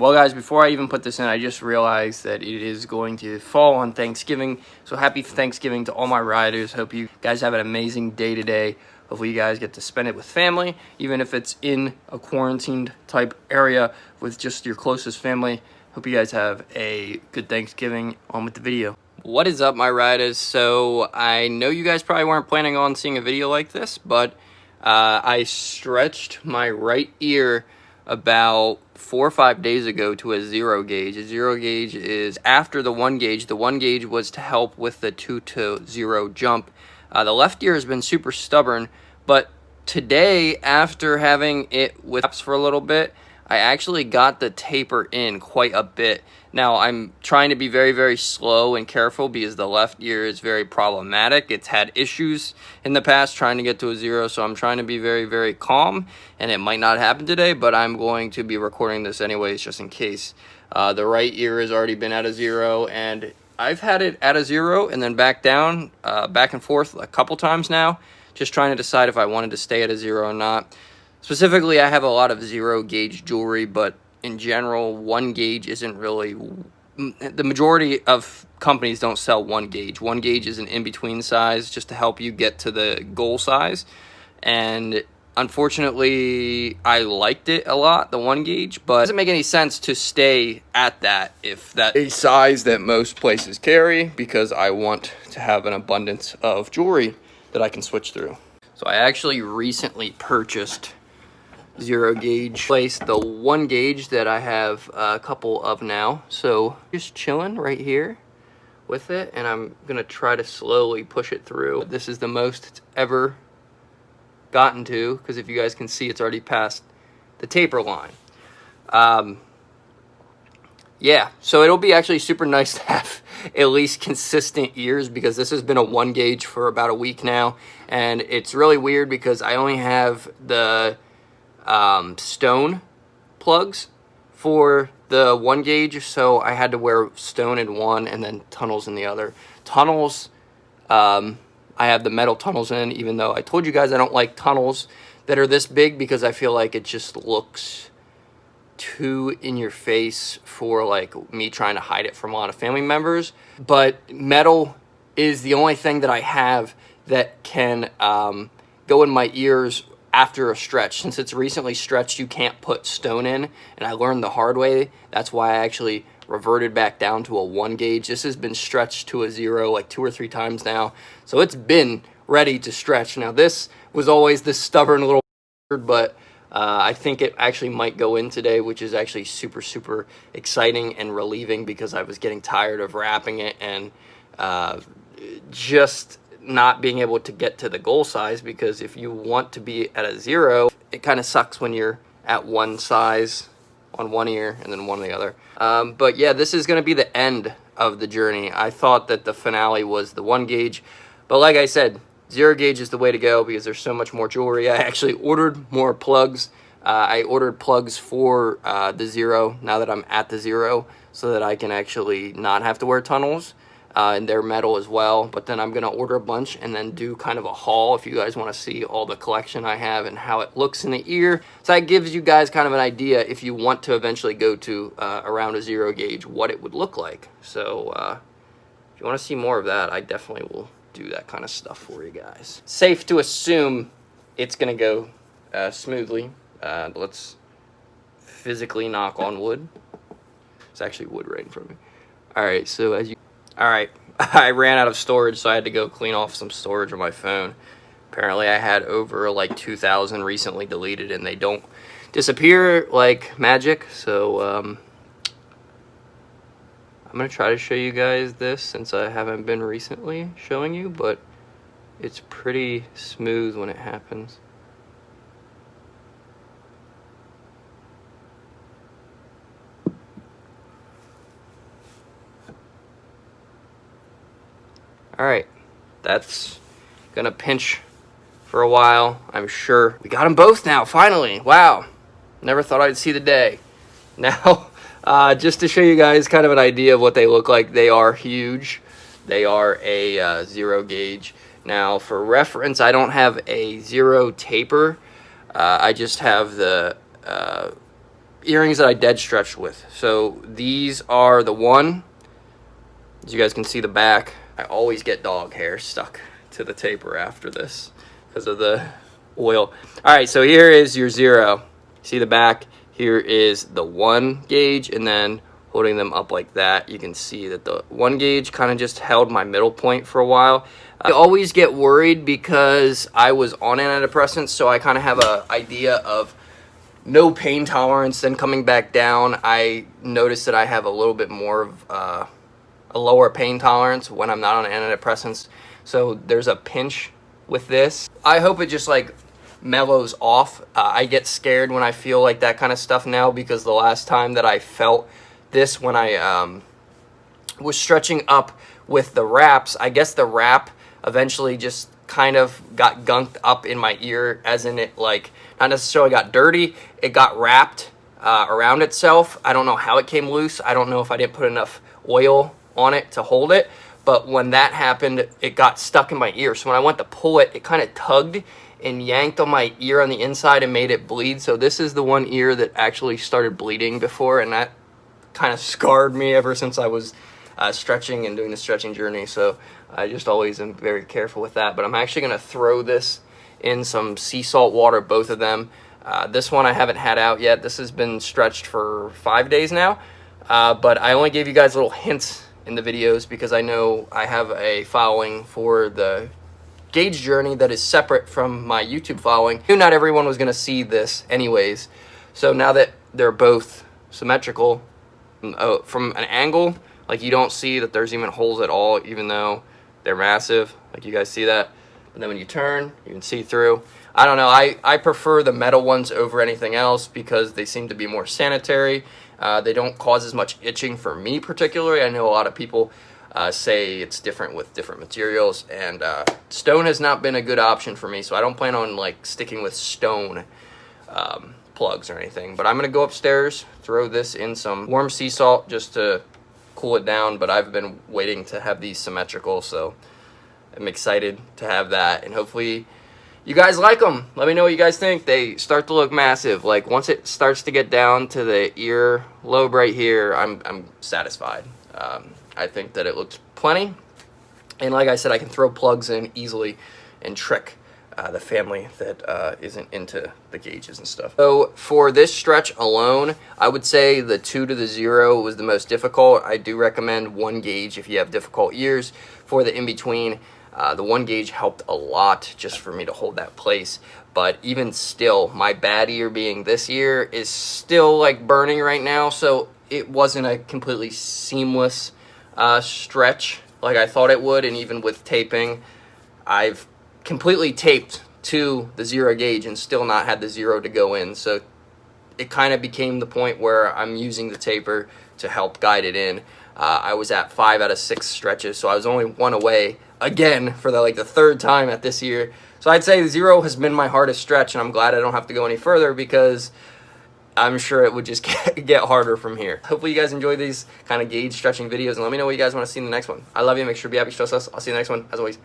Well, guys, before I even put this in, I just realized that it is going to fall on Thanksgiving. So happy Thanksgiving to all my riders. Hope you guys have an amazing day today. Hopefully you guys get to spend it with family, even if it's in a quarantined type area with just your closest family. Hope you guys have a good Thanksgiving. On with the video. What is up, my riders? So I know you guys probably weren't planning on seeing a video like this, but I stretched my right ear about 4 or 5 days ago to a 0 gauge. A 0 gauge is after the 1 gauge. The 1 gauge was to help with the 2 to 0 jump. The left ear has been super stubborn, but today, after having it with for a little bit, I actually got the taper in quite a bit. Now, I'm trying to be very, very slow and careful because the left ear is very problematic. It's had issues in the past trying to get to a 0, so I'm trying to be very, very calm, and it might not happen today, but I'm going to be recording this anyways just in case. The right ear has already been at a 0, and I've had it at a 0 and then back down, back and forth a couple times now, just trying to decide if I wanted to stay at a 0 or not. Specifically, I have a lot of 0 gauge jewelry, but in general, 1 gauge isn't really... The majority of companies don't sell 1 gauge. 1 gauge is an in-between size just to help you get to the goal size. And unfortunately, I liked it a lot, the 1 gauge, but it doesn't make any sense to stay at that if that's a size that most places carry, because I want to have an abundance of jewelry that I can switch through. So I actually recently purchased 0 gauge, placed the 1 gauge that I have a couple of now. So just chilling right here with it, and I'm gonna try to slowly push it through. This is the most it's ever gotten to, because if you guys can see, it's already past the taper line. Yeah, so it'll be actually super nice to have at least consistent ears, because this has been a 1 gauge for about a week now, and it's really weird because I only have the stone plugs for the 1 gauge, so I had to wear stone in one and then tunnels in the other. Tunnels, I have the metal tunnels in, even though I told you guys I don't like tunnels that are this big because I feel like it just looks too in your face for like me trying to hide it from a lot of family members. But metal is the only thing that I have that can go in my ears after a stretch. Since it's recently stretched, you can't put stone in, and I learned the hard way. That's why I actually reverted back down to a 1 gauge. This has been stretched to a 0 like 2 or 3 times now, so it's been ready to stretch. Now this was always this stubborn little but I think it actually might go in today, which is actually super, super exciting and relieving, because I was getting tired of wrapping it and just not being able to get to the goal size. Because if you want to be at a 0, it kind of sucks when you're at one size on one ear and then one on the other. But yeah, this is going to be the end of the journey. I thought that the finale was the 1 gauge, but like I said, 0 gauge is the way to go because there's so much more jewelry. I actually ordered more plugs. I ordered plugs for the 0 now that I'm at the 0, so that I can actually not have to wear tunnels. And they're metal as well. But then I'm going to order a bunch and then do kind of a haul if you guys want to see all the collection I have and how it looks in the ear. So that gives you guys kind of an idea, if you want to eventually go to around a 0 gauge, what it would look like. So if you want to see more of that, I definitely will do that kind of stuff for you guys. Safe to assume it's going to go smoothly. Let's physically knock on wood. It's actually wood right in front of me. Alright, so Alright, I ran out of storage, so I had to go clean off some storage on my phone. Apparently I had over like 2,000 recently deleted, and they don't disappear like magic. So I'm going to try to show you guys this, since I haven't been recently showing you, but it's pretty smooth when it happens. Alright, that's gonna pinch for a while, I'm sure. We got them both now, finally. Wow, never thought I'd see the day. Now, just to show you guys kind of an idea of what they look like, they are huge. They are a 0 gauge. Now, for reference, I don't have a 0 taper. I just have the earrings that I dead stretched with. So these are the one. As you guys can see the back, I always get dog hair stuck to the taper after this because of the oil. All right, so here is your 0. See the back? Here is the 1 gauge, and then holding them up like that, you can see that the 1 gauge kind of just held my middle point for a while. I always get worried because I was on antidepressants, so I kind of have an idea of no pain tolerance. Then coming back down, I noticed that I have a little bit more of a lower pain tolerance when I'm not on antidepressants. So there's a pinch with this. I hope it just like mellows off. I get scared when I feel like that kind of stuff now, because the last time that I felt this, when I was stretching up with the wraps, I guess the wrap eventually just kind of got gunked up in my ear, as in it like not necessarily got dirty, it got wrapped around itself. I don't know how it came loose. I don't know if I didn't put enough oil on it to hold it, but when that happened, it got stuck in my ear. So when I went to pull it, it kind of tugged and yanked on my ear on the inside and made it bleed. So this is the one ear that actually started bleeding before, and that kind of scarred me ever since I was stretching and doing the stretching journey. So I just always am very careful with that. But I'm actually going to throw this in some sea salt water, both of them. This one I haven't had out yet. This has been stretched for 5 days now, but I only gave you guys little hints in the videos because I know I have a following for the gauge journey that is separate from my YouTube following. I knew not everyone was going to see this anyways, so now that they're both symmetrical from an angle, like you don't see that there's even holes at all, even though they're massive. Like you guys see that, but then when you turn, you can see through. I don't know, I prefer the metal ones over anything else because they seem to be more sanitary. They don't cause as much itching for me particularly. I know a lot of people say it's different with different materials, and stone has not been a good option for me, so I don't plan on like sticking with stone plugs or anything. But I'm gonna go upstairs, throw this in some warm sea salt just to cool it down, but I've been waiting to have these symmetrical, so I'm excited to have that, and hopefully you guys like them. Let me know what you guys think. They start to look massive. Like once it starts to get down to the ear lobe right here, I'm satisfied. I think that it looks plenty. And like I said, I can throw plugs in easily and trick the family that isn't into the gauges and stuff. So for this stretch alone, I would say the 2 to the 0 was the most difficult. I do recommend 1 gauge if you have difficult ears. For the in-between, the 1 gauge helped a lot just for me to hold that place. But even still, my bad ear being this ear is still like burning right now. So it wasn't a completely seamless stretch like I thought it would. And even with taping, I've completely taped to the 0 gauge and still not had the 0 to go in. So it kind of became the point where I'm using the taper to help guide it in. I was at 5 out of 6 stretches, so I was only 1 away again for the 3rd time at this year. So I'd say 0 has been my hardest stretch, and I'm glad I don't have to go any further because I'm sure it would just get harder from here. Hopefully you guys enjoy these kind of gauge stretching videos, and let me know what you guys want to see in the next one. I love you. Make sure to be happy, trust us. I'll see you in the next one. As always.